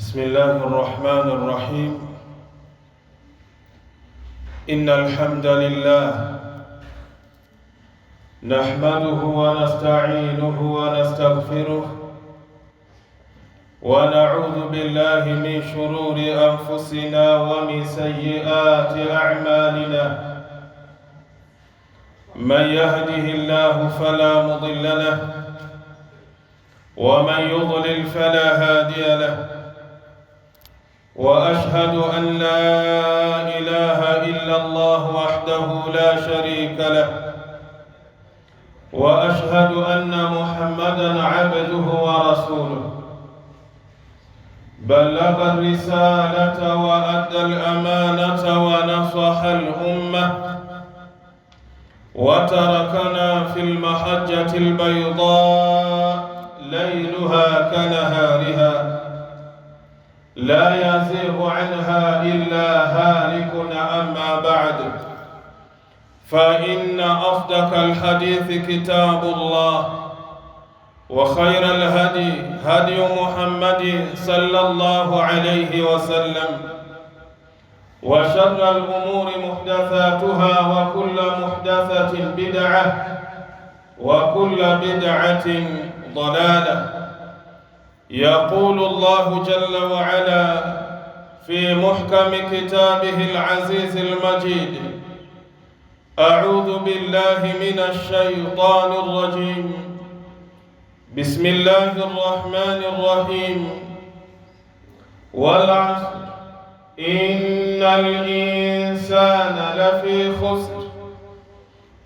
بسم الله الرحمن الرحيم. إن الحمد لله نحمده ونستعينه ونستغفره ونعوذ بالله من شرور أنفسنا ومن سيئات أعمالنا. من يهده الله فلا مضل له ومن يضلل فلا هادي له، وأشهد أن لا إله إلا الله وحده لا شريك له، وأشهد أن محمدًا عبده ورسوله. بلغ الرسالة وأدى الأمانة ونصح الأمة، وتركنا في المحجة البيضاء ليلها كنهارها، لا يزيغ عنها إلا هالك. أما بعد، فإن أصدق الحديث كتاب الله، وخير الهدي هدي محمد صلى الله عليه وسلم، وشر الأمور محدثاتها، وكل محدثة بدعة، وكل بدعة ضلالة. يقول الله جل وعلا في محكم كتابه العزيز المجيد: أعوذ بالله من الشيطان الرجيم، بسم الله الرحمن الرحيم. والعصر إن الإنسان لفي خسر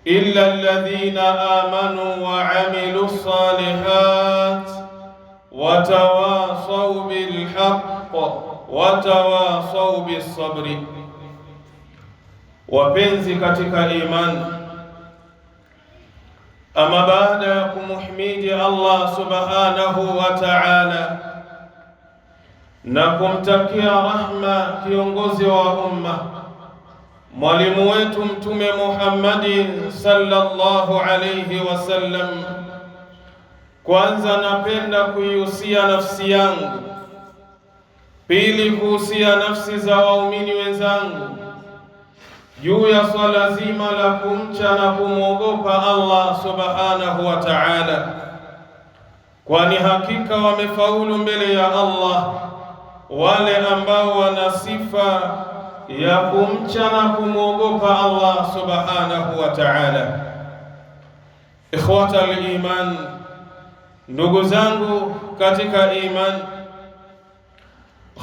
إلا الذين آمنوا وعملوا الصالحات وتواصوا بالحق وتواصوا بالصبر. Wapenzi katika imani, ama baada ya kumhimidi Allah subhanahu wa ta'ala na kumtakia rahma kiongozi wa umma, mwalimu wetu Mtume Muhammadin sallallahu alayhi wasallam, kwanza napenda kuihusia nafsi yangu, pili kuhusia nafsi za waumini wenzangu juu ya swala zima la kumcha na kumwogopa Allah subhanahu wa ta'ala, kwani hakika wamefaulu mbele ya Allah wale ambao wana sifa ya kumcha na kumwogopa Allah subhanahu wa ta'ala. Ikhwata al-iman, ndugu zangu katika iman,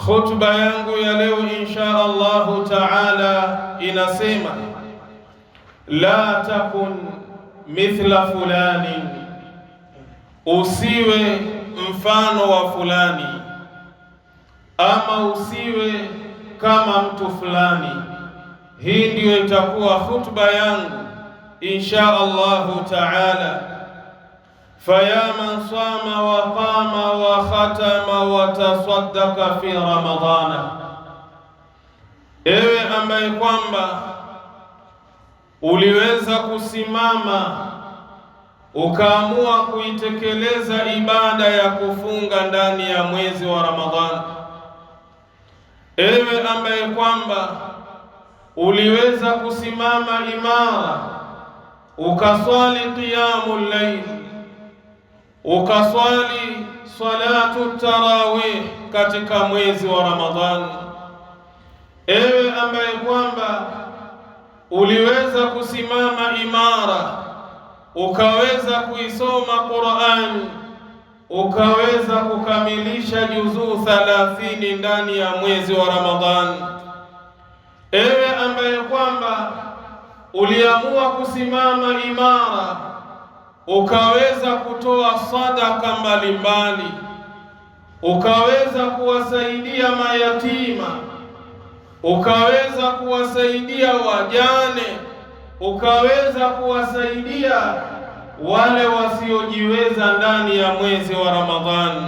khutba yangu ya leo insha Allahu ta'ala inasema: la takun mithla fulani, usiwe mfano wa fulani, ama usiwe kama mtu fulani. Hii ndiyo itakuwa khutba yangu insha Allahu ta'ala. فيا من صام وقام وختم وتصدق في رمضان، ewe ambaye kwamba uliweza kusimama ukaamua kuitekeleza ibada ya kufunga ndani ya mwezi wa Ramadhani, ewe ambaye kwamba uliweza kusimama imara ukaswali qiyamul layl, ukaswali salatu tarawih katika mwezi wa Ramadhani, ewe ambaye kwamba uliweza kusimama imara ukaweza kuisoma Qur'an, ukaweza kukamilisha juzuu 30 ndani ya mwezi wa Ramadhani, ewe ambaye kwamba uliamua kusimama imara ukaweza kutoa sadaka mbalimbali, ukaweza kuwasaidia mayatima, ukaweza kuwasaidia wajane, ukaweza kuwasaidia wale wasiojiweza ndani ya mwezi wa Ramadhani.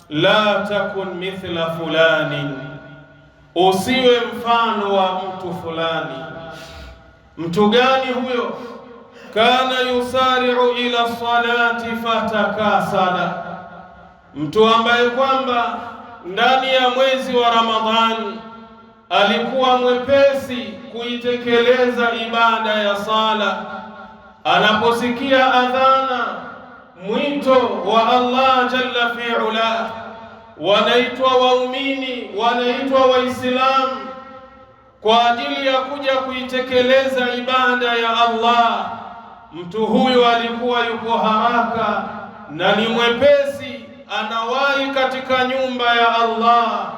La takun mithla fulani, usiwe mfano wa mtu fulani. Mtu gani huyo? Kana yusari'u ila salati fatakasala, mtu ambaye kwamba ndani ya ya mwezi wa Ramadhani alikuwa mwepesi kuitekeleza ibada ya sala. Anaposikia adhana, mwito wa Allah jalla fi'ala, wanaitwa waumini, wanaitwa Waislamu kwa ajili ya kuja kuitekeleza ibada ya Allah. Mtu huyu alikuwa yuko haraka na ni mwepesi, anawahi katika nyumba ya Allah,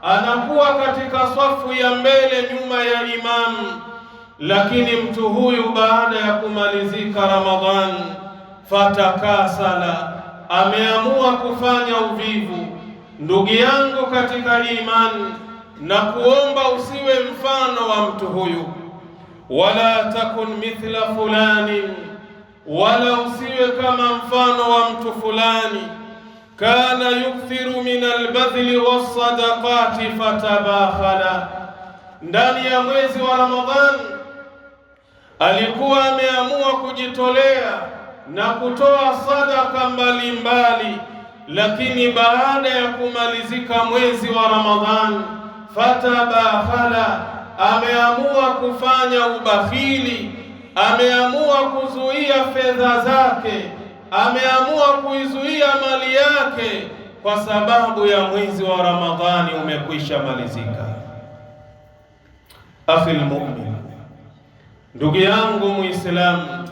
anakuwa katika safu ya mbele nyuma ya imamu. Lakini mtu huyu baada ya kumalizika Ramadhan, fatakasala, ameamua kufanya uvivu. Ndugu yangu katika imani, na kuomba usiwe mfano wa mtu huyu. Wala takun mithla fulani, wala usiwe kama mfano wa mtu fulani. Kana yukthiru min albadhli wassadaqati fatabakhala. Ndani ya mwezi wa Ramadhani alikuwa ameamua kujitolea na kutoa sadaka mbalimbali, lakini baada ya kumalizika mwezi wa Ramadhani fatabakhala, ameamua kufanya ubakhili, ameamua kuzuia fedha zake, ameamua kuizuia mali yake kwa sababu ya mwezi wa Ramadhani umekwisha malizika. Akhi almu'min, ndugu yangu Muislamu,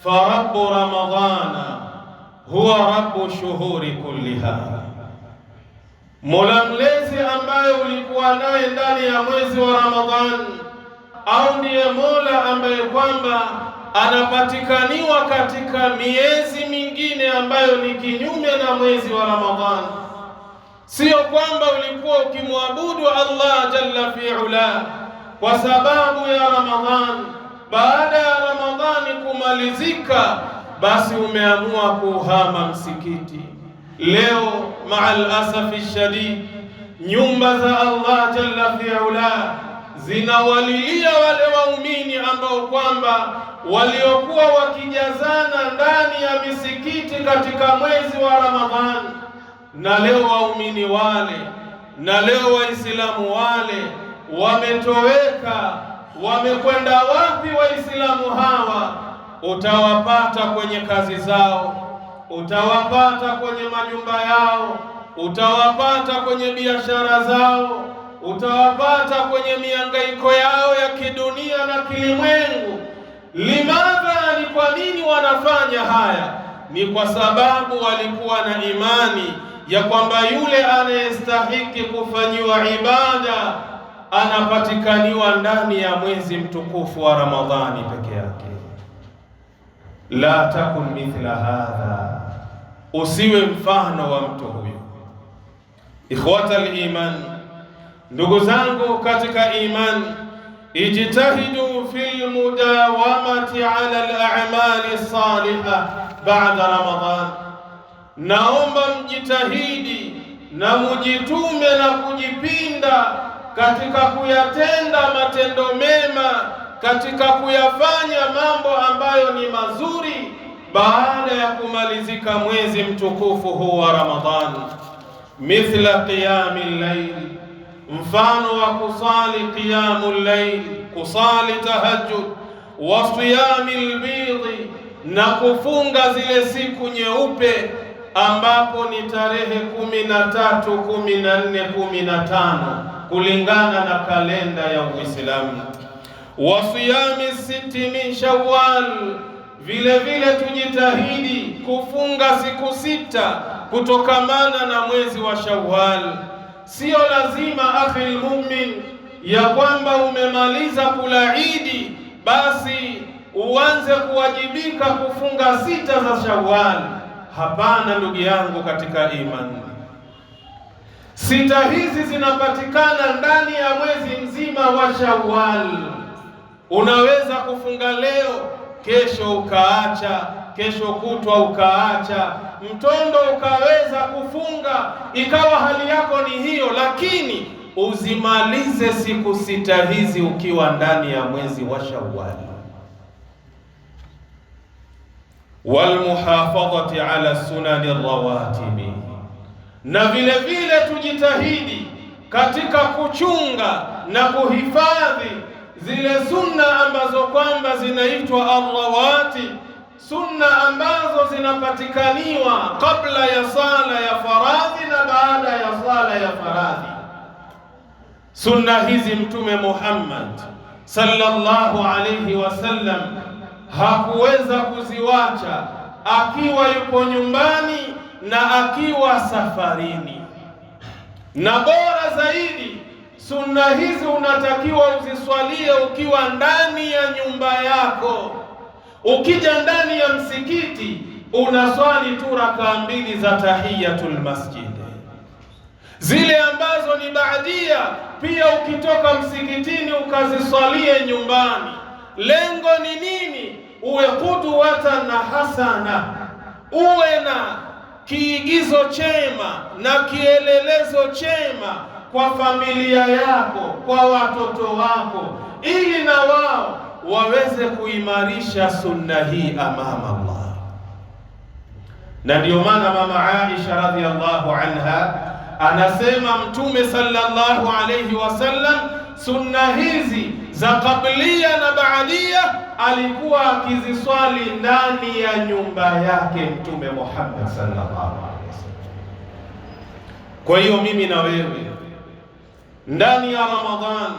farabbu Ramadhana huwa rabbu shuhuri kulliha. Mola mlezi ambaye ulikuwa naye ndani ya mwezi wa Ramadhani, au ndiye Mola ambaye kwamba anapatikaniwa katika miezi mingine ambayo ni kinyume na mwezi wa Ramadhani. Sio kwamba ulikuwa ukimwabudu Allah jalla fi'ala kwa sababu ya Ramadhani, baada ya Ramadhani kumalizika basi umeamua kuhama msikiti. Leo ma'al asafi shadid, nyumba za Allah jalla fi'ala zinawalilia wale waumini ambao kwamba waliokuwa wakijazana ndani ya misikiti katika mwezi wa Ramadhani. Na leo waumini wale na leo Waislamu wale wametoweka. Wamekwenda wapi Waislamu hawa? Utawapata kwenye kazi zao, utawapata kwenye majumba yao, utawapata kwenye biashara zao, utawapata kwenye mihangaiko yao ya kidunia na kilimwengu. Limadha? Ni kwa nini wanafanya haya? Ni kwa sababu walikuwa na imani ya kwamba yule anayestahiki kufanyiwa ibada anapatikaniwa ndani ya mwezi mtukufu wa Ramadhani peke yake. La takun mithla hadha, usiwe mfano wa mtu huyu. Ikhwata al-iman, ndugu zangu katika iman, ijtahidu fil mudawamati ala al-a'mali salihah ba'da Ramadhan. Naomba mjitahidi na mujitume na kujipinda katika kuyatenda matendo mema, katika kuyafanya mambo ambayo ni mazuri baada ya kumalizika mwezi mtukufu huu wa Ramadhani. Mithla qiyamil layl, mfano wa kusali qiyamul layl, kusali tahajjud, wa siyamil bidhi, na kufunga zile siku nyeupe ambapo ni tarehe 13, 14, 15 kulingana na kalenda ya Uislamu. Wa siyami 6 min Shawwal, vile vile tujitahidi kufunga siku 6 kutokamana na mwezi wa Shawwal. Sio lazima akhi almu'min ya kwamba umemaliza kula Idi basi uanze kuwajibika kufunga 6 za Shawwal. Hapana ndugu yangu katika imani, 6 hizi zinapatikana ndani ya mwezi mzima wa Shawwal. Unaweza kufunga leo, kesho ukaacha, kesho kutwa ukaacha, mtondo ukaweza kufunga, ikawa hali yako ni hiyo, lakini uzimalize siku 6 hizi ukiwa ndani ya mwezi wa Shawwal. Walmuhafadhati ala sunani rawatibi, na vile vile tujitahidi katika kuchunga na kuhifadhi zile sunna ambazo kwamba zinaitwa arrawati, sunna ambazo zinapatikaniwa kabla ya sala ya faradhi na baada ya sala ya faradhi. Sunna hizi Mtume Muhammad sallallahu alayhi wasallam hakuweza kuziwacha akiwa yupo nyumbani na akiwa safarini. Na bora zaidi, sunna hizi unatakiwa uziswalie ukiwa ndani ya nyumba yako. Ukija ndani ya msikiti unaswali tu rakaa 2 za tahiyatul masjid, zile ambazo ni baadia. Pia ukitoka msikitini ukaziswalie nyumbani. Lengo ni nini? Uwe qudwatan na hasana, uwe na kiigizo chema na kielelezo chema kwa familia yako, kwa watoto wako, ili na wao waweze kuimarisha sunna hii amama Allah. Na ndio maana mama Aisha radhiallahu anha anasema Mtume sallallahu alayhi wasallam sunna hizi za kablia na baadia alikuwa akiziswali ndani ya nyumba yake Mtume Muhammad sallallahu alayhi wasallam. Kwa hiyo mimi na wewe ndani ya Ramadhan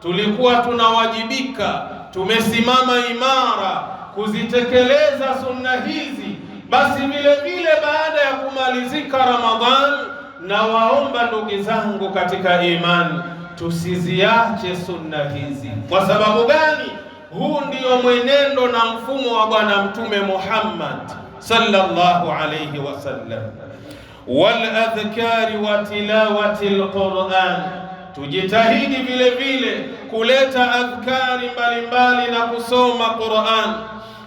tulikuwa tunawajibika, tumesimama imara kuzitekeleza sunna hizi. Basi vile vile baada ya kumalizika Ramadhan, na waomba ndugu zangu katika imani tusiziache sunna hizi. Kwa sababu gani? Huu ndio mwenendo na mfumo wa Bwana Mtume Muhammad sallallahu alayhi wasallam. Wal adhkari wa tilawati alquran, tujitahidi vile vile kuleta adhkari mbalimbali na kusoma Qur'an.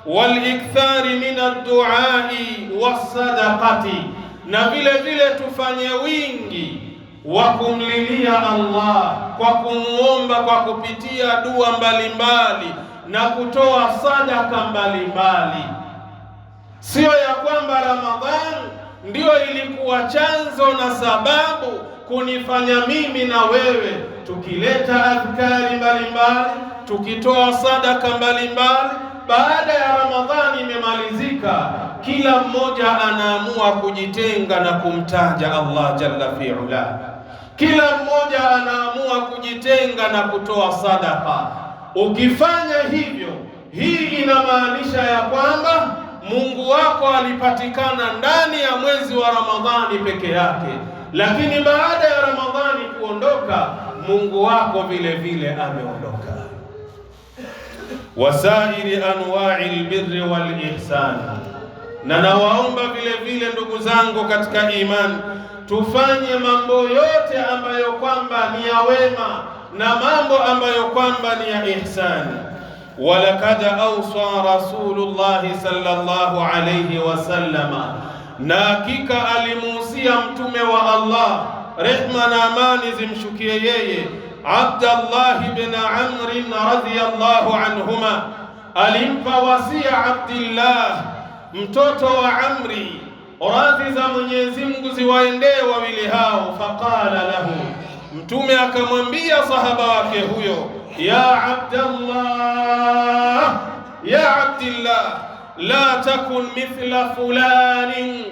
Wal ikthari min ad-du'ai was-sadaqati, na vile vile tufanye wingi wa kumlilia Allah kwa kumuomba kwa kupitia dua mbalimbali na kutoa sadaka mbalimbali. Sio ya kwamba Ramadhan ndio ilikuwa chanzo na sababu kunifanya mimi na wewe tukileta adhkari mbalimbali, tukitoa sadaka mbalimbali, baada ya Ramadhani imemalizika, kila mmoja anaamua kujitenga na kumtaja Allah jalla fi'ala. Kila mmoja anaamua kujitenga na kutoa sadaka. Ukifanya hivyo, hii inamaanisha ya kwamba Mungu wako alipatikana ndani ya mwezi wa Ramadhani peke yake, lakini baada ya Ramadhani kuondoka, Mungu wako vile vile ameondoka. Wasairi anwa'il birri wal ihsan, na nawaomba vile vile ndugu zangu katika imani tufanye mambo yote ambayo kwamba ni ya wema na mambo ambayo kwamba ni ya ihsani. Walakad awsa Rasulullah sallallahu alayhi wasallama, na hakika alimuhusia mtume wa Allah, rehma na amani zimshukie yeye, Abdullah ibn Amr radhiyallahu anhuma. Alimpa wasia Abdullah mtoto wa Amri, radhi za Mwenyezi Mungu ziwaendee wawili hao. Faqala lahu, mtume akamwambia sahaba wake huyo, ya Abdullah, ya Abdullah, la takun mithla fulani,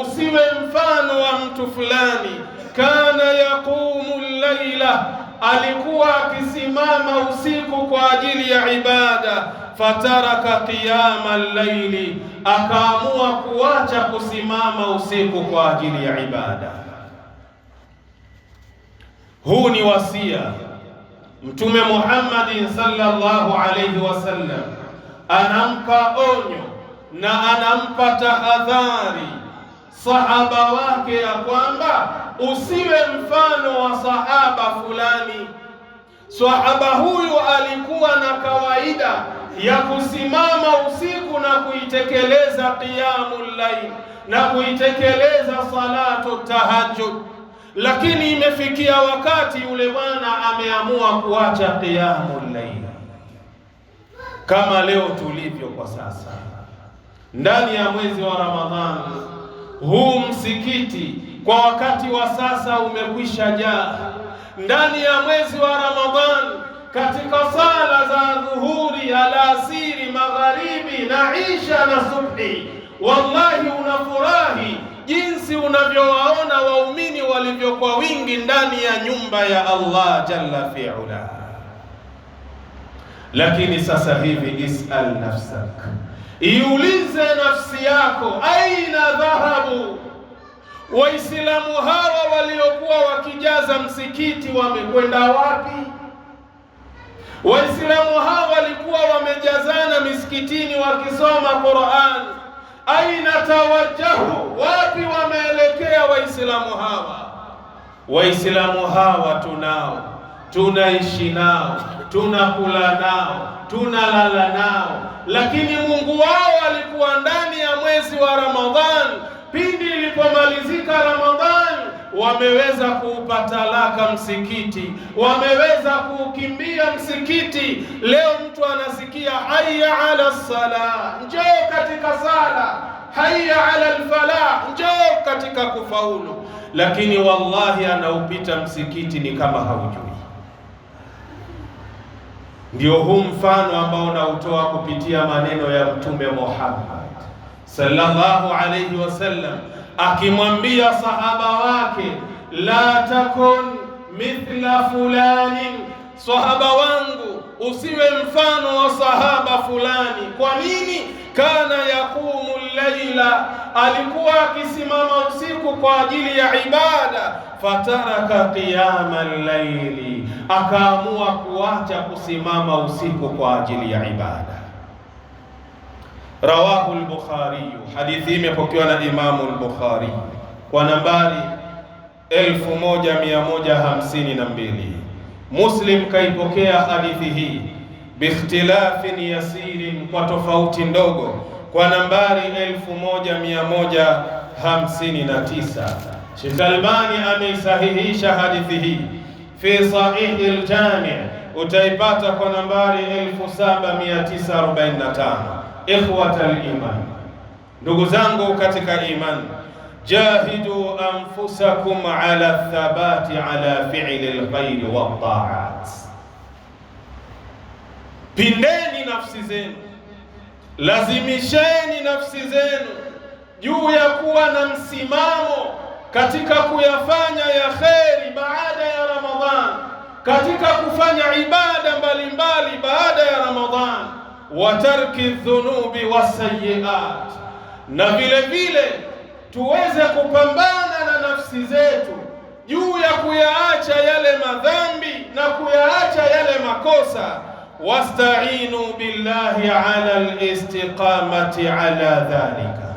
usiwe mfano wa mtu fulani. Kana yaqumu al-laila, alikuwa akisimama usiku kwa ajili ya ibada. Fataraka qiyama al-laili, akaamua kuacha kusimama usiku kwa ajili ya ibada. Huu ni wasia Mtume Muhammad sallallahu alayhi wasallam anampa onyo na anampa tahadhari sahaba wake ya kwamba usiwe mfano wa sahaba fulani. Sahaba huyu alikuwa na kawaida ya kusimama usiku na kuitekeleza qiyamul layl na kuitekeleza salatu tahajjud, lakini imefikia wakati yule bwana ameamua kuacha qiyamul layl. Kama leo tulivyo kwa sasa ndani ya mwezi wa Ramadhani, huu msikiti kwa wakati wa sasa umekwisha jaa, ndani ya mwezi wa Ramadhani, katika sala za dhuhuri, alasiri, magharibi na isha na subhi, wallahi unafurahi jinsi unavyowaona waumini walivyokuwa wingi ndani ya nyumba ya Allah jalla fi'ala. Lakini sasa hivi is'al nafsak, iulize nafsi yako, aina dhahabu Waislamu hawa waliokuwa wakijaza msikiti, wamekwenda wapi? Waislamu hawa walikuwa wamejazana misikitini wakisoma Qur'an, aina tawajjahu, wapi wameelekea Waislamu hawa? Waislamu hawa tunao, tunaishi nao, tunakula nao, tunalala nao, lakini Mungu wao alikuwa ndani ya mwezi wa Ramadhani. Pindi ilipomalizika Ramadhani, wameweza kuupa talaka msikiti, wameweza kuukimbia msikiti. Leo mtu anasikia hayya ala salah, njoo katika sala, hayya ala alfalah, njoo katika kufaulu, lakini wallahi anaupita msikiti ni kama haujui. Ndio huu mfano ambao nautoa kupitia maneno ya Mtume Muhammad sallallahu alayhi wasallam, akimwambia sahaba wake, la takun mithla fulani, sahaba wangu usiwe mfano wa sahaba fulani. Kwa nini? Kana yaqumu llaila, alikuwa akisimama usiku kwa ajili ya ibada, fataraka qiyama llaili, akaamua kuacha kusimama usiku kwa ajili ya ibada. Rawahu al-Bukhari, hadithi imepokewa na Imamu al-Bukhari kwa nambari 1152. Muslim kaipokea hadithi hii biikhtilafin yasirin, kwa tofauti ndogo, kwa nambari 1159. Sheikh Albani ameisahihisha hadithi hii fi Sahih al-Jami', utaipata kwa nambari 7945. Ikhwata al-iman, ndugu zangu katika iman, jahidu anfusakum ala thabati ala fi'li al-khairi wa ta'at, pindeni nafsi zenu, lazimisheni nafsi zenu juu ya kuwa na msimamo katika kuyafanya ya kheri baada ya Ramadhan, katika kufanya ibada mbalimbali baada ya Ramadhan, wa tarki dhunubi wasayiat, na vile vile tuweze kupambana na nafsi zetu juu ya kuyaacha yale madhambi na kuyaacha yale makosa. Wasta'inu billahi ala al-istiqamati ala dhalika,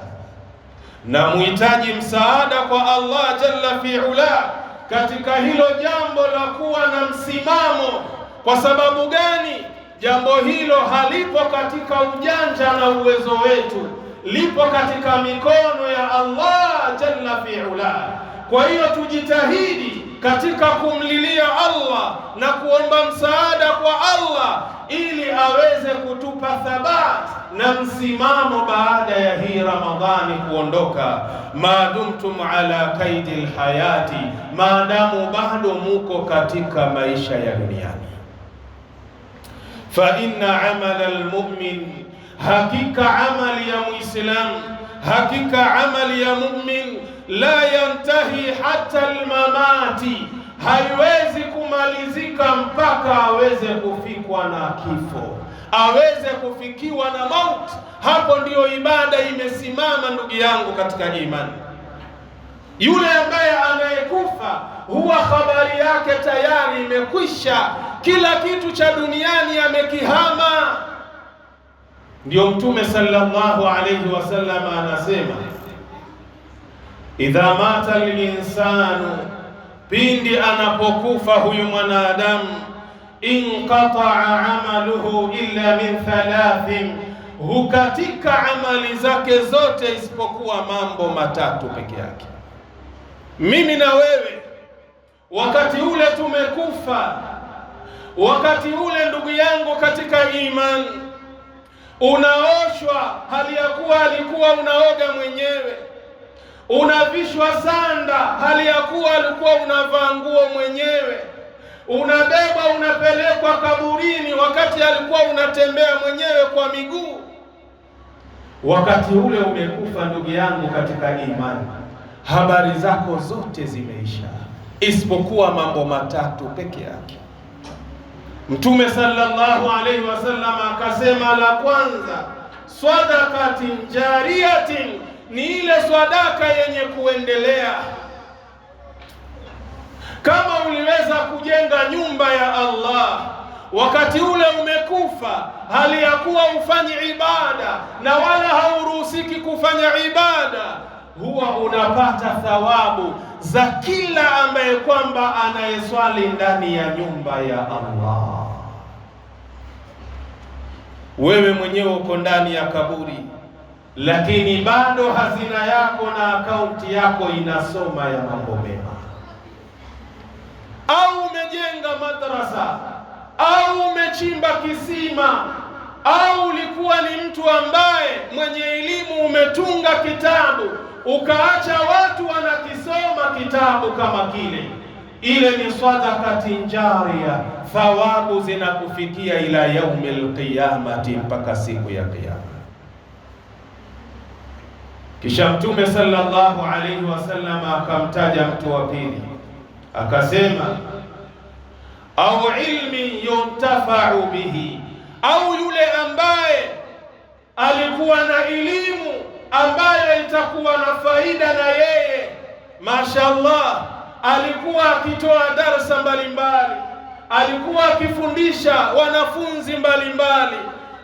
na muhitaji msaada kwa Allah jalla fi'ala katika hilo jambo la kuwa na msimamo. Kwa sababu gani? Jambo hilo halipo katika ujanja na uwezo wetu, lipo katika mikono ya Allah jalla fi'ala. Kwa hiyo tujitahidi katika kumlilia Allah na kuomba msaada kwa Allah ili aweze kutupa thabat na msimamo baada ya hii Ramadhani kuondoka, maadumtum ala kaidil hayati, maadamu bado muko katika maisha ya duniani. Fa inna amala almu'min, hakika amali ya muislam, hakika amali ya mu'min la yantahi hatta almamati, haiwezi kumalizika mpaka aweze kufikwa na kifo, aweze kufikiwa na mauti. Hapo ndiyo ibada imesimama, ndugu yangu katika imani. Yule ambaye anayekufa huwa habari yake tayari imekwisha, kila kitu cha duniani amekihama. Ndio Mtume sallallahu alayhi wasallam anasema, idha mata al-insanu, pindi anapokufa huyu mwanadamu, inqata'a amaluhu illa min thalathin, hukatika amali zake zote isipokuwa mambo matatu peke yake. Mimi na wewe wakati ule tumekufa, wakati ule ndugu yangu katika imani, unaoshwa hali ya kuwa alikuwa unaoga mwenyewe, unavishwa sanda hali ya kuwa alikuwa unavaa nguo mwenyewe, unabebwa unapelekwa kaburini, wakati alikuwa unatembea mwenyewe kwa miguu. Wakati ule umekufa, ndugu yangu katika imani, habari zako zote zimeisha, isipokuwa mambo matatu peke yake. Mtume sallallahu alaihi wasallam akasema, la kwanza sadaqatin jariyatin, ni ile sadaka yenye kuendelea. Kama uliweza kujenga nyumba ya Allah, wakati ule umekufa, hali ya kuwa ufanyi ibada na wala hauruhusiki kufanya ibada, huwa unapata thawabu za kila ambaye kwamba anayeswali ndani ya nyumba ya Allah. Wewe mwenyewe uko ndani ya kaburi, lakini bado hazina yako na akaunti yako inasoma ya mambo mema. Au umejenga madrasa, au umechimba kisima, au ulikuwa ni mtu ambaye mwenye elimu, umetunga kitabu ukaacha watu wanakisoma kitabu kama kile, ile ni sadaqatin jariya, thawabu zinakufikia ila yaumil qiyamati, mpaka siku ya kiyama. Kisha Mtume sallallahu alayhi wasallam akamtaja mtu wa pili, akasema au ilmi yuntafa'u bihi, au yule ambaye alikuwa na elimu ambayo itakuwa na faida na yeye. Mashaallah, alikuwa akitoa darasa mbalimbali, alikuwa akifundisha wanafunzi mbalimbali,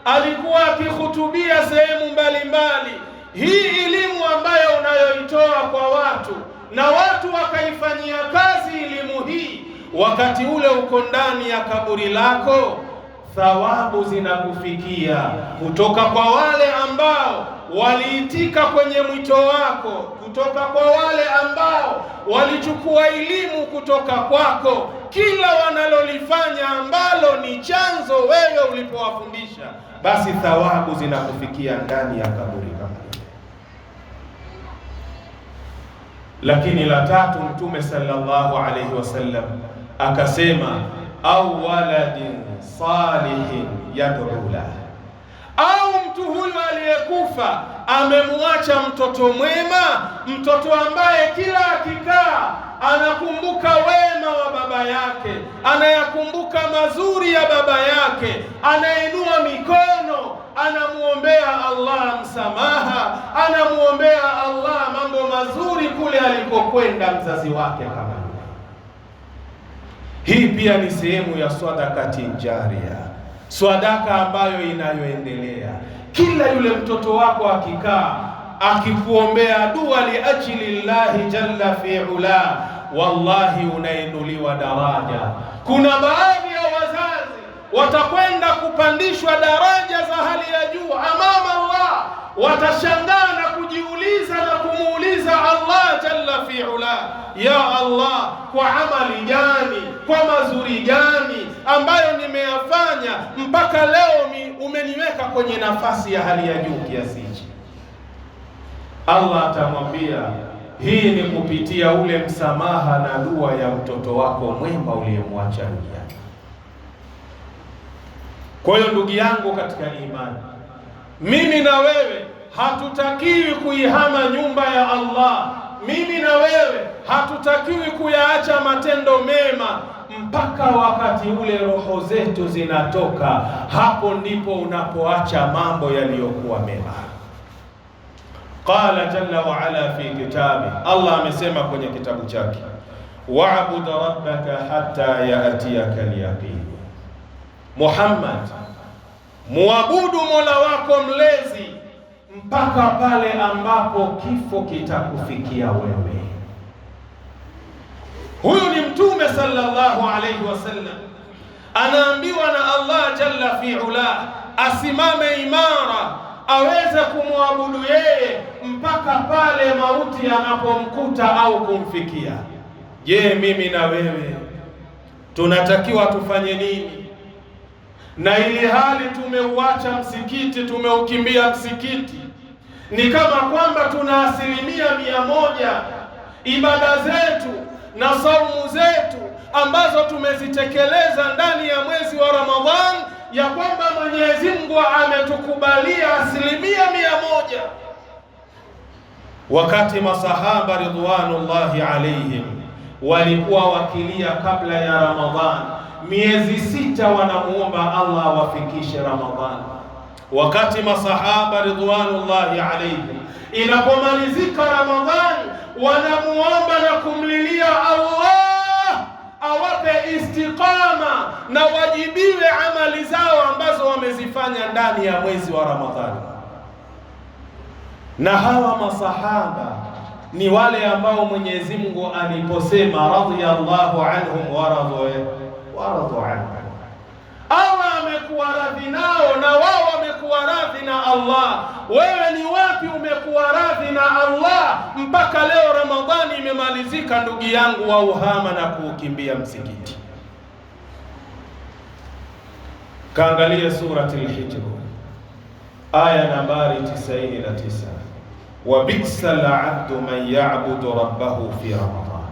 alikuwa akihutubia sehemu mbalimbali. Hii elimu ambayo unayoitoa kwa watu na watu wakaifanyia kazi elimu hii, wakati ule uko ndani ya kaburi lako, thawabu zinakufikia kutoka kwa wale ambao waliitika kwenye mwito wako, kutoka kwa wale ambao walichukua elimu kutoka kwako. Kila wanalolifanya ambalo ni chanzo wewe ulipowafundisha, basi thawabu zinakufikia ndani ya kaburi kama hili. Lakini la tatu, Mtume sallallahu alayhi wasallam akasema au waladin salihin yad'u la, au mtu huyu aliyekufa amemwacha mtoto mwema, mtoto ambaye kila akikaa anakumbuka wema wa baba yake, anayakumbuka mazuri ya baba yake, anainua mikono, anamuombea Allah msamaha, anamuombea Allah mambo mazuri kule alikokwenda mzazi wake kama hii. Pia ni sehemu ya sadaqatin jariya, sadaka ambayo inayoendelea. Kila yule mtoto wako akikaa akikuombea dua li ajli llahi jalla fi ula, wallahi unainuliwa daraja. Kuna baadhi ya wazazi watakwenda kupandishwa daraja za hali ya juu amama Allah, watashangaa na kujiuliza na kumuuliza Allah jalla fi ula, ya Allah, kwa amali gani, kwa mazuri gani ambayo nimeyafanya mpaka leo umeniweka kwenye nafasi ya hali ya juu kiasi hichi? Allah atamwambia hii ni kupitia ule msamaha na dua ya mtoto wako mwema uliyemwacha duniani. Kwa hiyo ndugu yangu katika imani, mimi na wewe hatutakiwi kuihama nyumba ya Allah. Mimi na wewe hatutakiwi kuyaacha matendo mema mpaka wakati ule roho zetu zinatoka. Hapo ndipo unapoacha mambo yaliyokuwa mema. Qala jalla wa ala fi kitabi, Allah amesema kwenye kitabu chake, wa'bud rabbaka hatta ya'tiyaka al-yaqin. Muhammad, muabudu Mola wako mlezi mpaka pale ambapo kifo kitakufikia wewe. Huyu ni Mtume sallallahu alayhi wasallam, anaambiwa na Allah jalla fi ula asimame imara, aweze kumwabudu yeye mpaka pale mauti yanapomkuta au kumfikia. Je, mimi na wewe tunatakiwa tufanye nini? Na ili hali tumeuacha msikiti, tumeukimbia msikiti, ni kama kwamba tuna 100% ibada zetu na saumu zetu ambazo tumezitekeleza ndani ya mwezi wa Ramadhan, ya kwamba Mwenyezi Mungu ametukubalia 100%. Wakati masahaba ridwanullahi alaihim walikuwa wakilia kabla ya Ramadhan, miezi 6 wanamuomba Allah awafikishe Ramadhan. Wakati masahaba ridwanullahi alaihim inapomalizika Ramadhan, wanamuomba na kumlilia Allah awape istiqama na wajibiwe amali zao ambazo wamezifanya ndani ya mwezi wa Ramadhani. Na hawa masahaba ni wale ambao Mwenyezi Mungu aliposema radhiyallahu anhum wa radu anhu, Allah amekuwa radhi nao na wao wamekuwa radhi na Allah. Wewe ni wapi umekuwa radhi na Allah mpaka leo Ramadhani imemalizika, ndugu yangu, wa uhama na kuukimbia msikiti? Kaangalie surati al-Hijr aya nambari 99, wa bi'sal 'abdu man ya'budu rabbahu fi Ramadhan.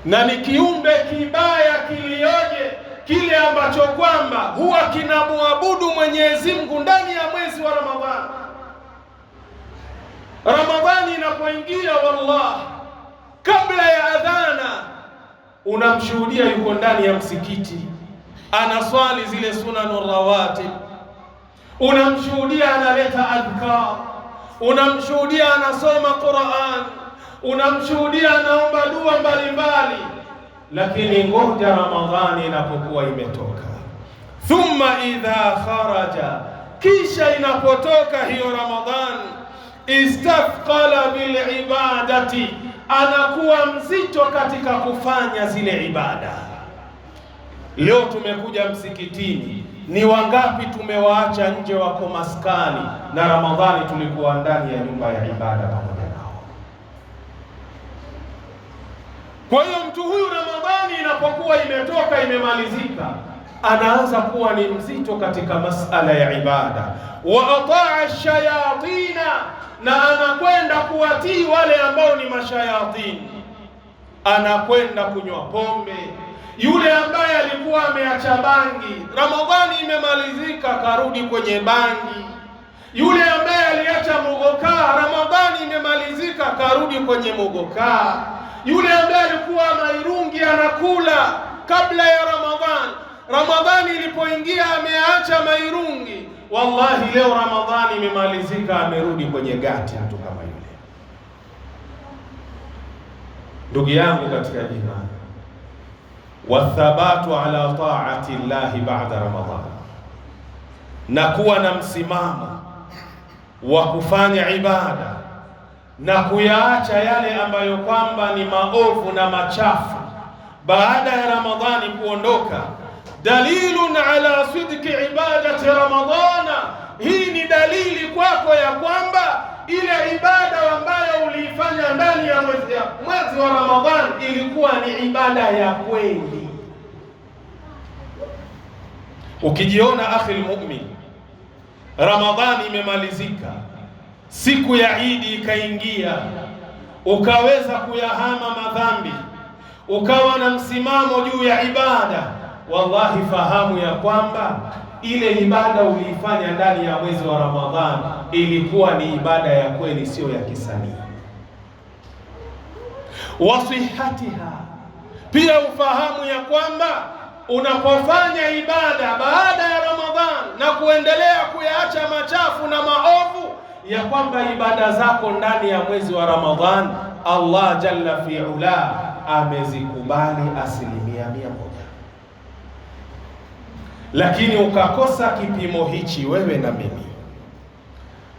Na ni kiumbe kibaya kilioje kile ambacho kwamba huwa kinamwabudu Mwenyezi Mungu ndani ya mwezi wa Ramadhani. Ramadhani inapoingia, wallah, kabla ya adhana unamshuhudia yuko ndani ya msikiti anaswali zile sunanur rawatib, unamshuhudia analeta adhkar, unamshuhudia anasoma Qur'an, unamshuhudia anaomba dua mbalimbali. Lakini ngoja Ramadhani inapokuwa imetoka, thumma idha kharaja, kisha inapotoka hiyo Ramadhani, istafqala bil ibadati, anakuwa mzito katika kufanya zile ibada. Leo tumekuja msikitini, ni wangapi tumewaacha nje wako maskani, na Ramadhani tulikuwa ndani ya nyumba ya ibada pamoja nao. Kwa hiyo mtu huyu Ramadhani inapokuwa imetoka imemalizika, anaanza kuwa ni mzito katika masala ya ibada. Wa ataa shayatina, na anakwenda kuwatii wale ambao ni mashayatini, anakwenda kunywa pombe. Yule ambaye alikuwa ameacha bangi, Ramadhani imemalizika karudi kwenye bangi. Yule ambaye aliacha mogokaa, Ramadhani imemalizika karudi kwenye mogokaa. Yule ambaye alikuwa mairungi anakula kabla ya Ramadhani, Ramadhani ilipoingia ameacha mairungi. Wallahi leo Ramadhani imemalizika amerudi kwenye gati mtu kama yule. Ndugu yangu katika imani, wathabatu ala taati llahi ba'da Ramadhan, na kuwa na msimamo wa kufanya ibada na kuyaacha yale ambayo kwamba ni maovu na machafu baada ya Ramadhani kuondoka, dalilun ala sidqi ibadati Ramadhana. Hii ni dalili kwako ya kwamba ile ibada ambayo uliifanya ndani ya mwezi wa Ramadhani ilikuwa ni ibada ya kweli. Ukijiona akhi almu'min, Ramadhani imemalizika, siku ya Idi ikaingia, ukaweza kuyahama madhambi, ukawa na msimamo juu ya ibada, wallahi fahamu ya kwamba ile ibada uliifanya ndani ya mwezi wa Ramadhani ilikuwa ni ibada ya kweli, sio ya kisanii. Wasihatiha, pia ufahamu ya kwamba unapofanya ibada baada ya Ramadhani na kuendelea kuyaacha machafu na maovu, ya kwamba ibada zako ndani ya mwezi wa Ramadhani Allah jalla fi'ala amezikubali 100%. Lakini ukakosa kipimo hichi wewe na mimi.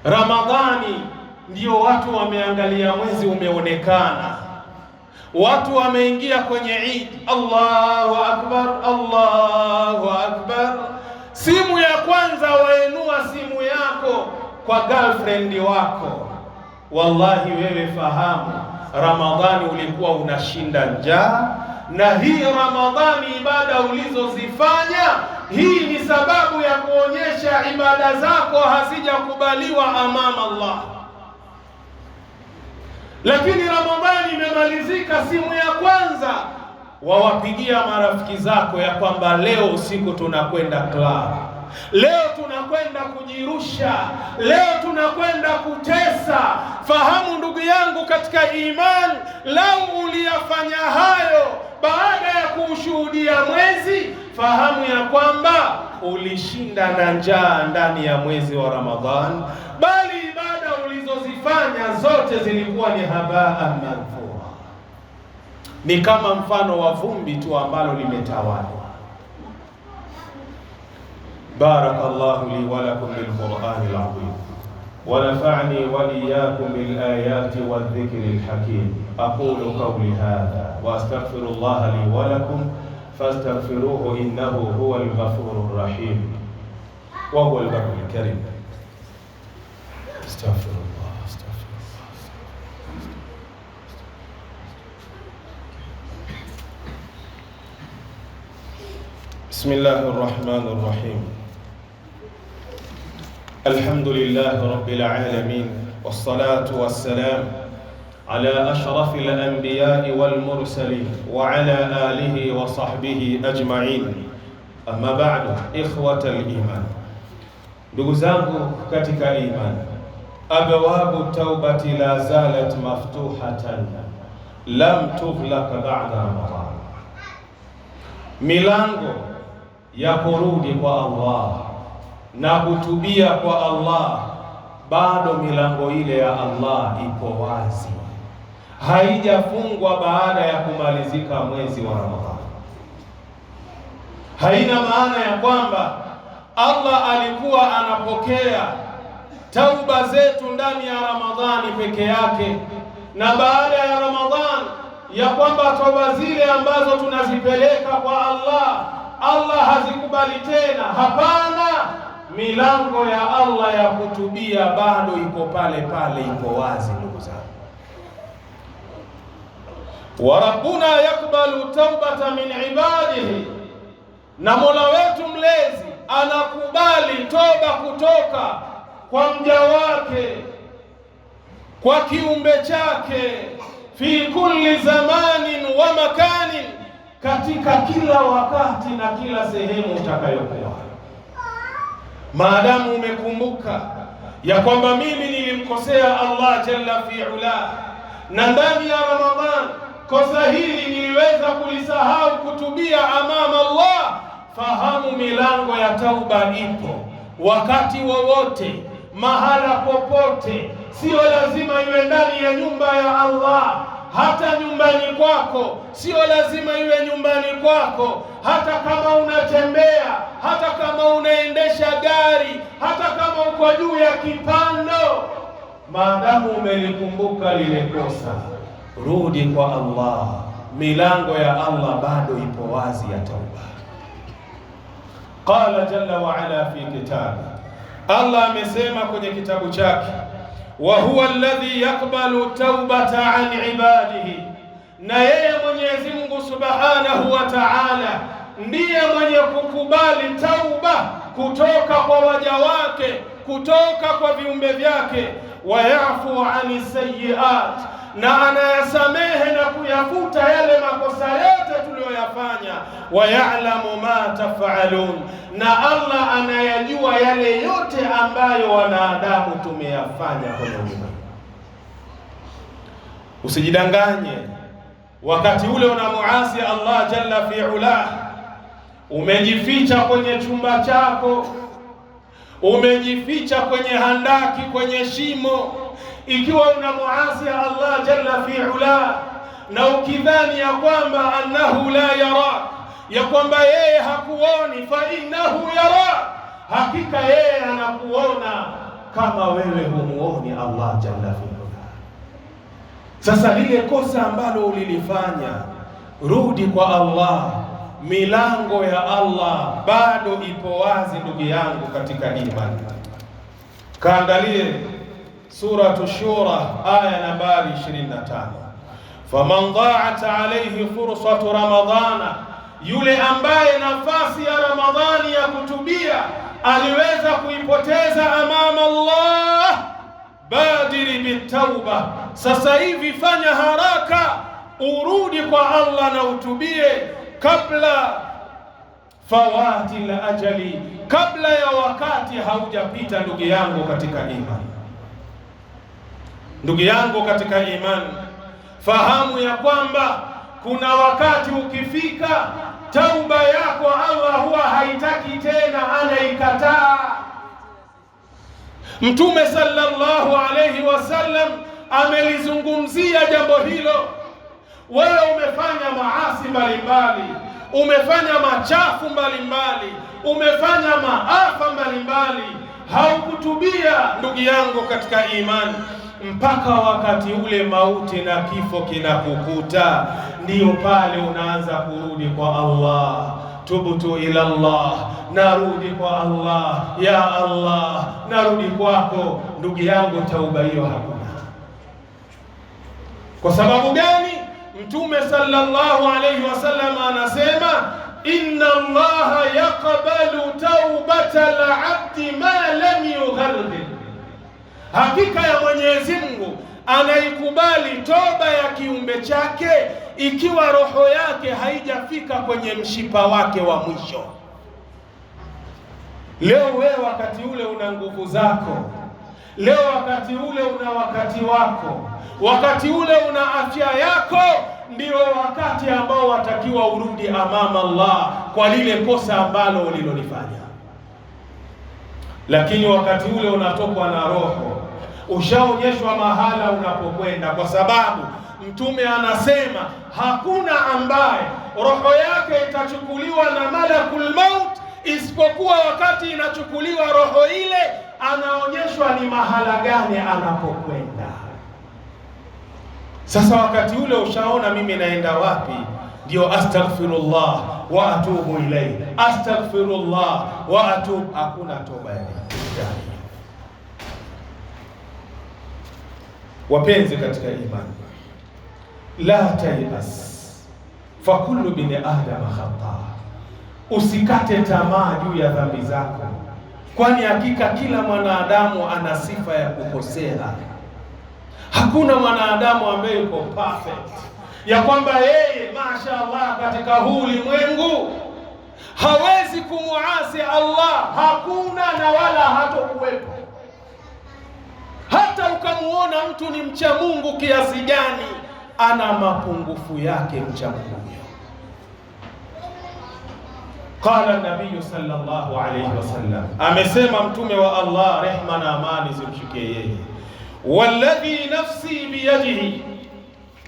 Ramadhani ndio watu wameangalia mwezi umeonekana, watu wameingia kwenye Eid, Allahu akbar, Allahu akbar. Simu ya kwanza wainua simu yako kwa girlfriend wako. Wallahi wewe fahamu, Ramadhani ulikuwa unashinda njaa, na hii Ramadhani ibada ulizozifanya, hii ni sababu ya kuonyesha ibada zako hazijakubaliwa amama Allah. Lakini Ramadhani imemalizika, simu ya kwanza wawapigia marafiki zako ya kwamba leo usiku tunakwenda club, leo tunakwenda kujirusha, leo tunakwenda kutesa. Fahamu ndugu yangu katika imani, lau uliyafanya hayo baada ya kuushuhudia mwezi, fahamu ya kwamba ulishinda na njaa ndani ya mwezi wa Ramadhani, bali ibada ulizozifanya zote zilikuwa ni habaan manthura, ni kama mfano wa vumbi tu ambalo limetawala. Barakallahu li wa lakum bil Qur'anil azim wa nafa'ni wa iyyakum bil ayati wadh-dhikril hakim. Aqulu qawli hadha wa astaghfirullaha li wa lakum fastaghfiruhu innahu huwal ghafurur rahim wa huwal barrul karim. Astaghfirullah, astaghfirullah. Bismillahir rahmanir rahim. Alhamdulillahi rabbil alamin wassalatu wassalam ala ashrafil anbiya'i wal mursalin wa ala alihi wa sahbihi ajma'in. Amma ba'du, ikhwatal iman, ndugu zangu katika imani, abwabu taubati la zalat maftuhatan lam tughlaq ba'da Ramadan. Milango ya kurudi kwa Allah na kutubia kwa Allah, bado milango ile ya Allah ipo wazi, haijafungwa baada ya kumalizika mwezi wa Ramadhani. Haina maana ya kwamba Allah alikuwa anapokea tauba zetu ndani ya Ramadhani peke yake, na baada ya Ramadhani ya kwamba tauba zile ambazo tunazipeleka kwa Allah hazikubali tena. Hapana, milango ya Allah ya kutubia bado iko pale pale, iko wazi ndugu zangu. Wa rabbuna yakbalu taubata min ibadihi, na Mola wetu mlezi anakubali toba kutoka kwa mja wake, kwa kiumbe chake, fi kulli zamanin wa makanin, katika kila wakati na kila sehemu utakayokuwa. Maadamu umekumbuka ya kwamba mimi nilimkosea Allah jalla fi'ala, na ndani ya Ramadhan kosa hili niliweza kulisahau kutubia amama Allah, fahamu milango ya tauba ipo wakati wowote, mahala popote. Sio lazima iwe ndani ya nyumba ya Allah, hata nyumbani kwako. Sio lazima iwe nyumbani kwako, hata kama unatembea, hata kama unaendesha gari, hata kama uko juu ya kipando, maadamu umelikumbuka lile kosa, rudi kwa Allah. Milango ya Allah bado ipo wazi ya tauba. Qala jalla wa ala fi kitabi, Allah amesema kwenye kitabu chake, wa huwa alladhi yakbalu taubata an ibadihi, na yeye Mwenyezi Mungu subhanahu wa ta'ala ndiye mwenye kukubali tauba kutoka kwa waja wake, kutoka kwa viumbe vyake. Wa yafu ani sayyi'at, na anayasamehe na kuyafuta yale makosa yote tuliyoyafanya. Wa ya'lamu ma taf'alun, na Allah anayajua yale yote ambayo wanadamu tumeyafanya kwenye ulimwengu. Usijidanganye wakati ule unamuasi Allah jalla fi'ala, umejificha kwenye chumba chako, umejificha kwenye handaki, kwenye shimo, ikiwa unamuasi Allah jalla fi'ala, na ukidhani ya kwamba annahu la yara, ya kwamba yeye hakuoni, fa innahu yara, hakika yeye anakuona kama wewe humuoni Allah jalla fi'ala. Sasa lile kosa ambalo ulilifanya, rudi kwa Allah. Milango ya Allah bado ipo wazi ndugu yangu katika imani. Kaangalie suratu Shura aya nambari 25. Faman dha'at alayhi fursatu ramadhana, yule ambaye nafasi ya Ramadhani ya kutubia aliweza kuipoteza amama Allah, badiri bitauba, sasa hivi fanya haraka urudi kwa Allah na utubie kabla fawati la ajali, kabla ya wakati haujapita. Ndugu yangu katika imani, ndugu yangu katika imani, fahamu ya kwamba kuna wakati ukifika, tauba yako Allah huwa haitaki tena, anaikataa. Mtume sallallahu alayhi wasallam amelizungumzia jambo hilo. Wewe umefanya maasi mbalimbali, umefanya machafu mbalimbali, umefanya maafa mbalimbali, haukutubia ndugu yangu katika imani, mpaka wakati ule mauti na kifo kinakukuta, ndiyo pale unaanza kurudi kwa Allah. Tubtu ila Allah, narudi kwa Allah, ya Allah, narudi kwako. Ndugu yangu, tauba hiyo hakuna. Kwa sababu gani? Mtume sallallahu alayhi wasallam anasema, inna Allaha yaqbalu taubata al-abdi ma lam yughargir, hakika ya Mwenyezi Mungu anaikubali toba ya kiumbe chake ikiwa roho yake haijafika kwenye mshipa wake wa mwisho. Leo wewe wakati ule una nguvu zako, leo wakati ule una wakati wako, wakati ule una afya yako, ndio wakati ambao watakiwa urudi amama Allah kwa lile kosa ambalo ulilolifanya. Lakini wakati ule unatokwa na roho, ushaonyeshwa mahala unapokwenda, kwa sababu Mtume anasema hakuna ambaye roho yake itachukuliwa na malakul maut isipokuwa wakati inachukuliwa roho ile anaonyeshwa ni mahala gani anapokwenda. Sasa wakati ule ushaona mimi naenda wapi, ndio astaghfirullah wa atubu ilayhi, astaghfirullah wa atubu. Hakuna toba ya ndani. Wapenzi katika imani, la tayas fa kullu bin adam khata, usikate tamaa juu ya dhambi zako, kwani hakika kila mwanadamu ana sifa ya kukosea. Hakuna mwanadamu ambaye yuko perfect, ya kwamba yeye mashaallah katika huu ulimwengu hawezi kumuasi Allah. Hakuna na wala hatokuwepo. Hata ukamuona mtu ni mcha Mungu kiasi gani, ana mapungufu yake mcha Mungu. Qala nabii sallallahu alayhi wasallam, amesema mtume wa Allah, rehma na amani zimshikie yeye, walladhi nafsi biyadihi,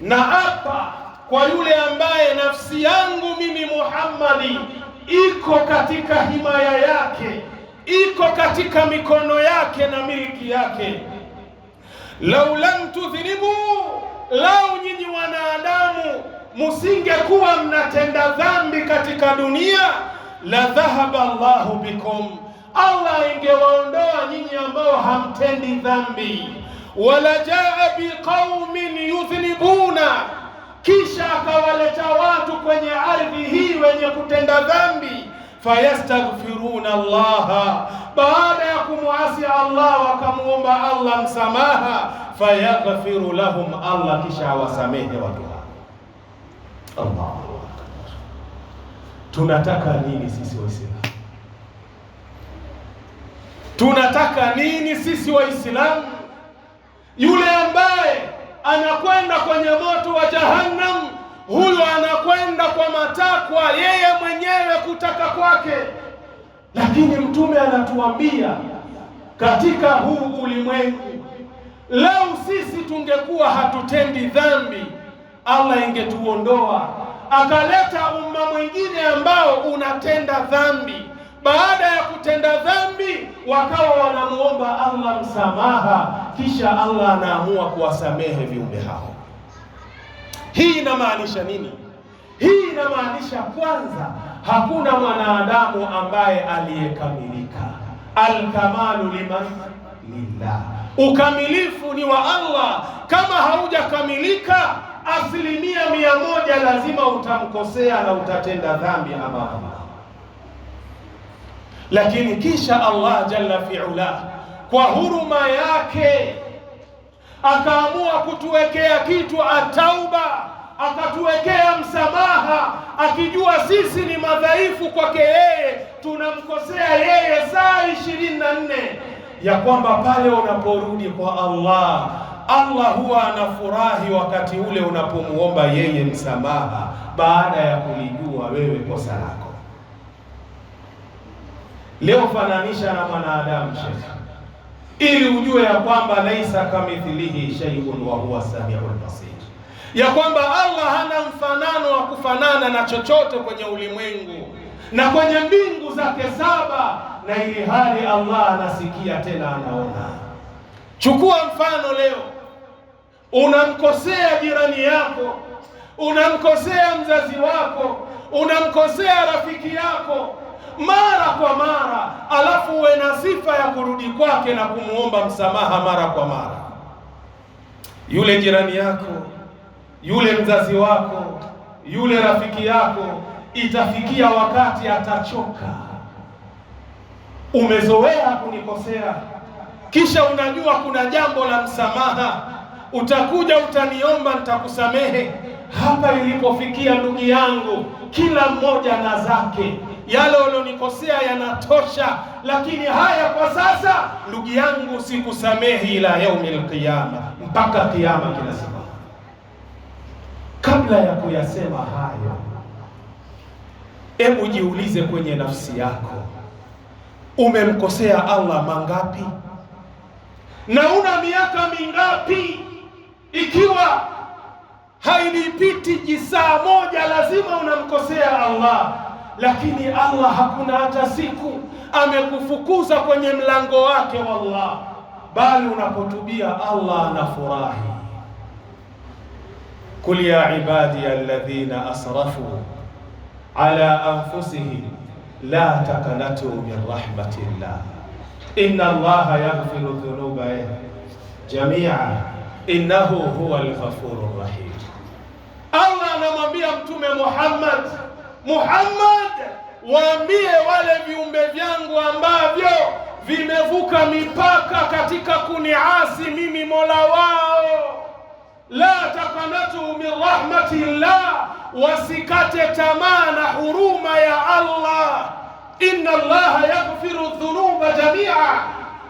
na apa kwa yule ambaye nafsi yangu mimi Muhammadi iko katika himaya yake, iko katika mikono yake na miliki yake, lau lam tudhnibu, lau nyinyi wanadamu musingekuwa mnatenda dhambi katika dunia, la dhahaba Allahu bikum, Allah ingewaondoa nyinyi ambao hamtendi dhambi, wala jaa biqaumin yudhnibuna, kisha akawaleta watu kwenye ardhi hii wenye kutenda dhambi, fayastaghfiruna Allah, baada ya kumuasi Allah wakamuomba Allah msamaha, fayaghfiru lahum, Allah kisha awasamehe watu hao. Allah, tunataka nini sisi Waislamu? Tunataka nini sisi Waislamu? Yule ambaye anakwenda kwenye moto wa Jahannam, huyo anakwenda kwa matakwa yeye mwenyewe, kutaka kwake. Lakini Mtume anatuambia katika huu ulimwengu, leo sisi tungekuwa hatutendi dhambi, Allah ingetuondoa akaleta umma mwingine ambao unatenda dhambi. Baada ya kutenda dhambi wakawa wanamuomba Allah msamaha, kisha Allah anaamua kuwasamehe viumbe hao. Hii inamaanisha nini? Hii inamaanisha kwanza, hakuna mwanadamu ambaye aliyekamilika. Al-kamalu liman lillah, ukamilifu ni wa Allah. Kama haujakamilika 100% lazima utamkosea na utatenda dhambi amama Allah. Lakini kisha Allah jalla fi'ala kwa huruma yake akaamua kutuwekea kitu atauba, akatuwekea msamaha, akijua sisi ni madhaifu kwake yeye, tunamkosea yeye saa 24, ya kwamba pale unaporudi kwa Allah, Allah huwa anafurahi wakati ule unapomuomba yeye msamaha baada ya kulijua wewe kosa lako. Leo fananisha na mwanadamu Sheikh, ili ujue ya kwamba laisa kamithlihi shay'un wa huwa samiul basir, ya kwamba Allah hana mfanano wa kufanana na chochote kwenye ulimwengu na kwenye mbingu zake 7, na ili hali Allah anasikia tena anaona. Chukua mfano leo, unamkosea jirani yako, unamkosea mzazi wako, unamkosea rafiki yako mara kwa mara, alafu uwe na sifa ya kurudi kwake na kumuomba msamaha mara kwa mara. Yule jirani yako, yule mzazi wako, yule rafiki yako, itafikia wakati atachoka. Umezoea kunikosea, kisha unajua kuna jambo la msamaha, utakuja utaniomba, nitakusamehe. Hapa ilipofikia ndugu yangu, kila mmoja na zake. Yale ulionikosea yanatosha, lakini haya kwa sasa ndugu yangu sikusamehi ila yaumil qiyama, mpaka kiyama kinasimama. Kabla ya kuyasema hayo, hebu jiulize kwenye nafsi yako, umemkosea Allah mangapi? Na una miaka mingapi? Ikiwa hailipiti jisaa moja lazima unamkosea Allah, lakini Allah hakuna hata siku amekufukuza kwenye mlango wake wallah, bali unapotubia Allah anafurahi. Kul ya ibadi alladhina asrafu ala anfusihim la taqnatu min rahmatillah inna Allaha yaghfiru dhunuba jami'a innahu huwal ghafurur rahim. Allah anamwambia Mtume Muhammad, waambie wale viumbe vyangu ambavyo vimevuka mipaka katika kuniasi mimi Mola wao, la taqnatu min rahmatillah, wasikate tamaa na huruma ya Allah. Inna Allaha yaghfiru dhunuba jami'a,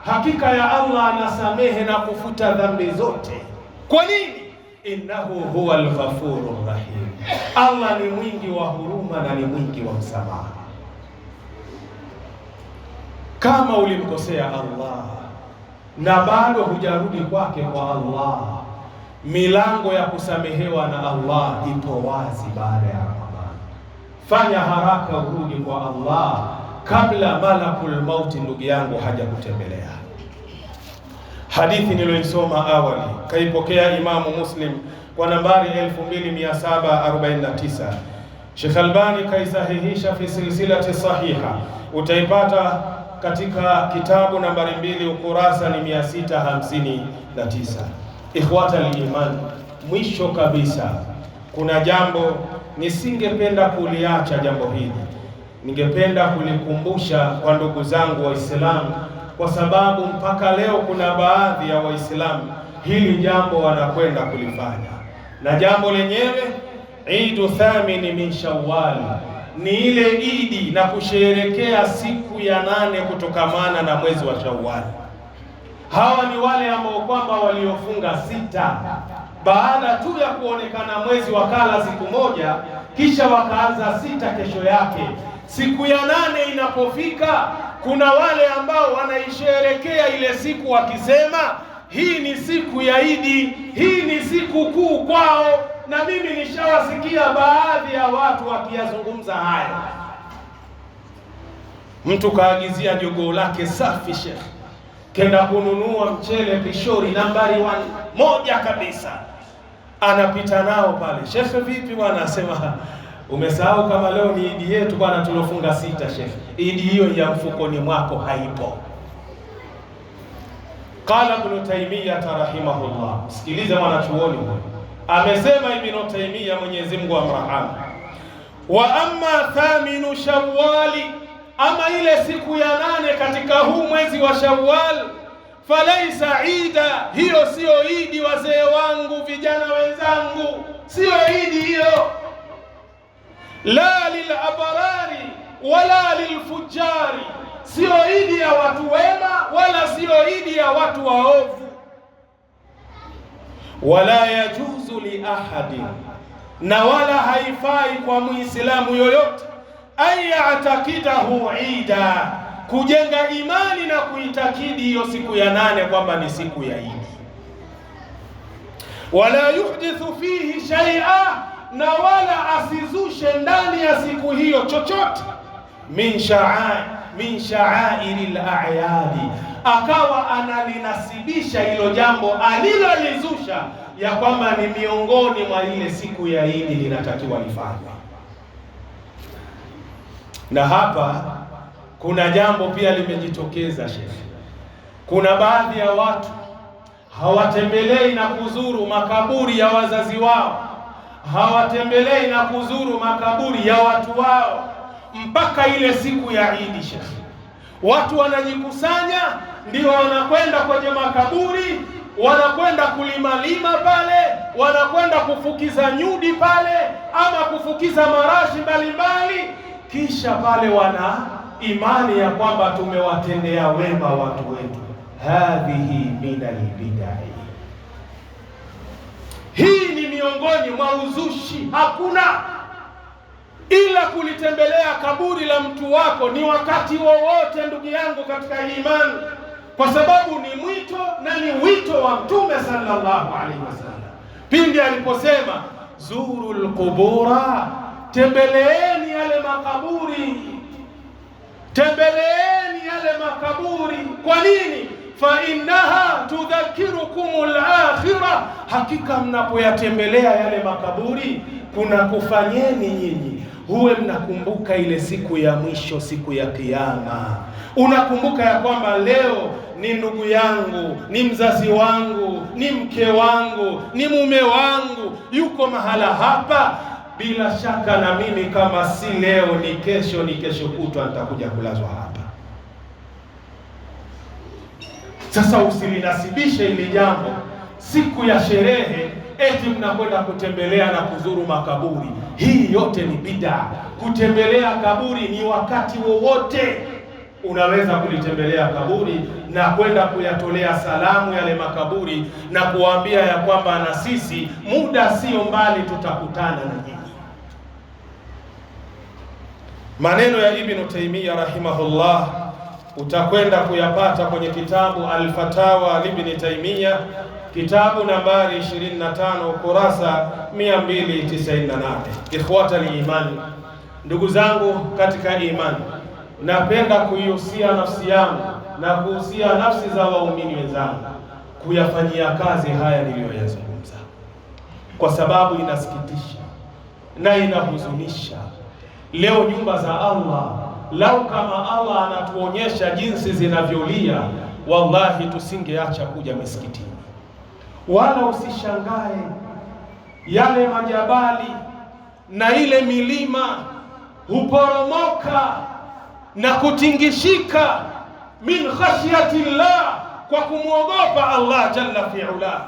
hakika ya Allah anasamehe na kufuta dhambi zote. Kwa nini? Innahu huwal ghafurur rahim, Allah ni mwingi wa huruma na ni mwingi wa msamaha. Kama ulimkosea Allah na bado hujarudi kwake kwa Allah, milango ya kusamehewa na Allah ipo wazi baada ya Ramadhani. Fanya haraka urudi kwa Allah kabla malakul mauti ndugu yangu haja kutembelea. Hadithi niliyoisoma awali kaipokea Imamu Muslim kwa nambari 2749. Sheikh Albani kaisahihisha fi silsilati sahiha, utaipata katika kitabu nambari 2 ukurasa ni 659. Ikhwata al-iman, mwisho kabisa kuna jambo nisingependa kuliacha. Jambo hili ningependa kulikumbusha kwa ndugu zangu Waislamu, kwa sababu mpaka leo kuna baadhi ya Waislamu hili jambo wanakwenda kulifanya. Na jambo lenyewe Eidu Thamini min Shawwal, ni ile idi na kusherekea siku ya 8 kutokamana na mwezi wa Shawwal. Hawa ni wale ambao kwamba waliofunga 6 baada tu ya kuonekana mwezi, wakala siku moja, kisha wakaanza 6 kesho yake. Siku ya 8 inapofika, kuna wale ambao wanaisherekea ile siku wakisema hii ni siku ya Idi, hii ni siku kuu kwao. Na mimi nishawasikia baadhi ya watu wakiyazungumza haya. Mtu kaagizia jogoo lake safi Sheikh, kenda kununua mchele pishori nambari 1 kabisa, anapita nao pale. Sheikh vipi bwana? Asema umesahau kama leo ni idi yetu bwana, tulofunga 6 Sheikh. Idi hiyo ya mfukoni mwako haipo. Qala Ibn Taymiyyah rahimahullah, sikiliza mwanachuoni huyo amesema, Ibn Taymiyyah Mwenyezi Mungu amrahamu, wa amma thaminu Shawwali, ama ile siku ya 8 katika huu mwezi wa Shawwal, falaisa ida, hiyo sio idi wazee wangu, vijana wenzangu, sio idi hiyo. La lilabrari wala lilfujari, sio idi ya watu wema wala sio idi ya watu waovu. Wala yajuzu li ahadi, na wala haifai kwa muislamu yoyote ayatakidahu ida, kujenga imani na kuitakidi hiyo siku ya 8 kwamba ni siku ya idi. Wala yuhdithu fihi shay'a, na wala asizushe ndani ya siku hiyo chochote min sha'airil a'yadi, akawa analinasibisha hilo jambo alilolizusha ya kwamba ni miongoni mwa ile siku ya idi linatakiwa lifanywe. Na hapa kuna jambo pia limejitokeza Sheikh. Kuna baadhi ya watu hawatembelei na kuzuru makaburi ya wazazi wao, hawatembelei na kuzuru makaburi ya watu wao mpaka ile siku ya idi Sheikh. Watu wanajikusanya, ndio wanakwenda kwenye makaburi, wanakwenda kulimalima pale, wanakwenda kufukiza nyudi pale, ama kufukiza marashi mbalimbali, kisha pale wana imani ya kwamba tumewatendea wema watu wetu. Hadhihi minal bid'ah, hii ni miongoni mwa uzushi. Hakuna ila kulitembelea kaburi la mtu wako ni wakati wowote, ndugu yangu katika imani, kwa sababu ni mwito na ni wito wa Mtume sallallahu alaihi wasallam pindi aliposema zurul qubura, tembeleeni yale makaburi, tembeleeni yale makaburi. Kwa nini? Fa innaha tudhakirukumul akhirah, hakika mnapoyatembelea yale makaburi kuna kufanyeni nyinyi huwe mnakumbuka ile siku ya mwisho, siku ya Kiyama. Unakumbuka ya kwamba leo ni ndugu yangu, ni mzazi wangu, ni mke wangu, ni mume wangu yuko mahala hapa. Bila shaka na mimi kama si leo ni kesho, ni kesho kutwa nitakuja kulazwa hapa. Sasa usilinasibishe ili jambo siku ya sherehe eti mnakwenda kutembelea na kuzuru makaburi. Hii yote ni bid'a. Kutembelea kaburi ni wakati wowote unaweza kulitembelea kaburi na kwenda kuyatolea salamu yale makaburi na kuambia ya kwamba na sisi muda sio mbali tutakutana na nyinyi. Maneno ya Ibn Taymiyyah rahimahullah utakwenda kuyapata kwenye kitabu Al-Fatawa Ibn Taymiyyah, kitabu nambari 25 ukurasa 298. Ikhwata al-iman, ndugu zangu katika imani, napenda kuihusia nafsi yangu na kuhusia nafsi za waumini wenzangu kuyafanyia kazi haya niliyoyazungumza, kwa sababu inasikitisha na inahuzunisha. Leo nyumba za Allah, lau kama Allah anatuonyesha jinsi zinavyolia, wallahi tusingeacha kuja misikitini. Wala usishangae yale majabali na ile milima huporomoka na kutingishika min khashyatillah, kwa kumwogopa Allah jalla fi'ala.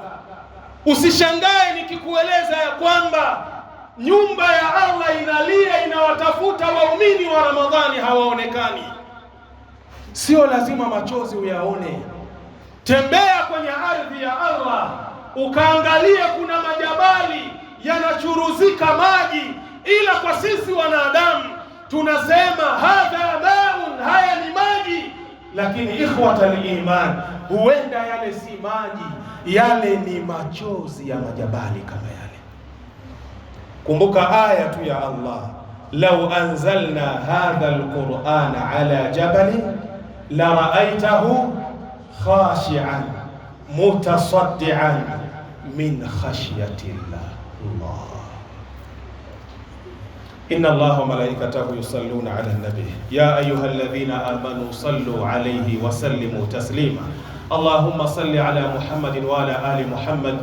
Usishangae nikikueleza ya kwamba nyumba ya Allah inalia, inawatafuta waumini wa Ramadhani hawaonekani. Sio lazima machozi uyaone. Tembea kwenye ardhi ya Allah ukaangalia, kuna majabali yanachuruzika maji, ila kwa sisi wanadamu tunasema hadha maun, haya ni maji. Lakini ikhwatal iman, huenda yale si maji, yale ni machozi ya majabali kama yale. Kumbuka aya tu ya Allah, law anzalna hadha alqur'ana ala jabalin la ra'aytahu khashi'an mutasaddian min khashyatillah. Allah, inna Allaha wa malaikatahu yusalluna ala an-nabi ya ayyuhalladhina amanu sallu alayhi wa sallimu taslima. Allahumma salli ala Muhammadin wa ala ali Muhammad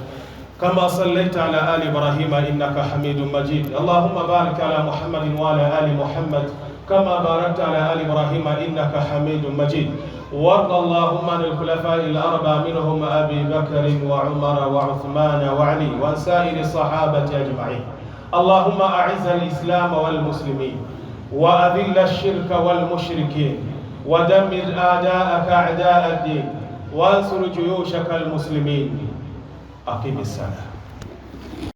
kama sallaita ala ali Ibrahim innaka Hamidum Majid. Allahumma barik ala Muhammadin wa ala ali Muhammad kama barakta ala ali Ibrahim innaka Hamidum Majid. وارض اللهم عن الخلفاء الأربعة منهم أبي بكر وعمر وعثمان وعلي وعن سائر الصحابة أجمعين. اللهم أعز الإسلام والمسلمين وأذل الشرك والمشركين ودمر أعداءك أعداء الدين وانصر جيوشك المسلمين. أقم الصلاة.